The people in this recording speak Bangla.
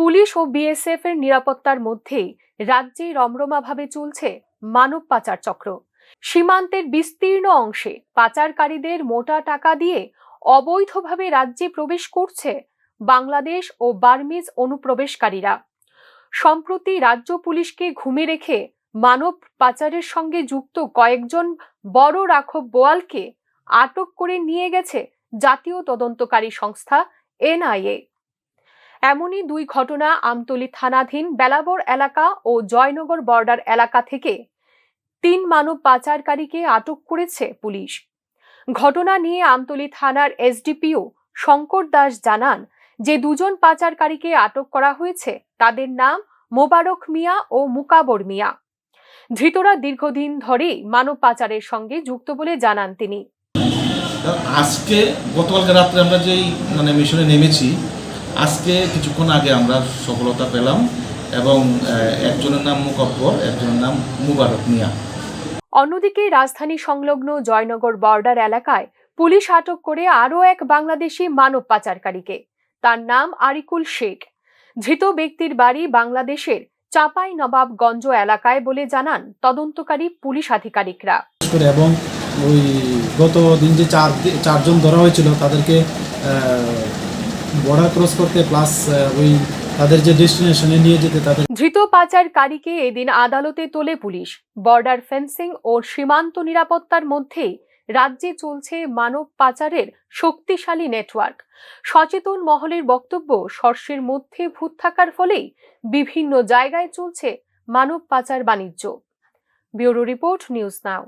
পুলিশ ও বিএসএফ এর নিরাপত্তার মধ্যেই রাজ্যে রমরমাভাবে চলছে মানব পাচার চক্র। সীমান্তের বিস্তীর্ণ অংশে পাচারকারীদের মোটা টাকা দিয়ে অবৈধভাবে রাজ্যে প্রবেশ করছে বাংলাদেশ ও বার্মিজ অনুপ্রবেশকারীরা। সম্প্রতি রাজ্য পুলিশকে ঘুমে রেখে মানব পাচারের সঙ্গে যুক্ত কয়েকজন বড় রাঘব বোয়ালকে আটক করে নিয়ে গেছে জাতীয় তদন্তকারী সংস্থা এনআইএ। এমনই দুই ঘটনা আমতলী থানাধীন বেলাবর এলাকা ও জয়নগর বর্ডার এলাকা থেকে 3 মানব পাচারকারীকে আটক করেছে পুলিশ। ঘটনা নিয়ে আমতলী থানার এসডিপিও শঙ্কর দাস জানান যে দুজন পাচারকারীকে আটক করা হয়েছে, তাদের নাম মোবারক মিয়া ও মুকাবর মিয়া। ধৃতরা দীর্ঘদিন ধরেই মানব পাচারের সঙ্গে যুক্ত বলে জানান তিনি। আজকে গতকালকে রাত্রে আমরা যেই মিশনে নেমেছি, আজকে কিছুক্ষণ আগে আমরা সফলতা পেলাম এবং একজনের নাম মুকাব্বর, একজনের নাম মুবারক মিয়া। অন্যদিকে রাজধানী সংলগ্ন জয়নগর বর্ডার এলাকায় পুলিশ আটক করে আরও এক বাংলাদেশি মানব পাচারকারীকে। তার নাম আরিকুল শেখ। ধৃত ব্যক্তির বাড়ি বাংলাদেশের চাপাই নবাবগঞ্জ এলাকায় বলে জানান তদন্তকারী পুলিশ আধিকারিকরা। এবং ওই গত দিন যে চারজন ধরা হয়েছিল তাদেরকে বর্ডার ক্রস করতে প্লাস ওই তাদের যে ডেস্টিনেশনে নিয়ে যেতে তাদের ধৃত পাচারকারীকে এদিন আদালতে তোলে পুলিশ। বর্ডার ফেন্সিং ও সীমান্ত নিরাপত্তার মধ্যেই রাজ্যে চলছে মানব পাচারের শক্তিশালী নেটওয়ার্ক। সচেতন মহলের বক্তব্য, শস্যের মধ্যে ভূত থাকার ফলেই বিভিন্ন জায়গায় চলছে মানব পাচার বাণিজ্য। Bureau report, news now.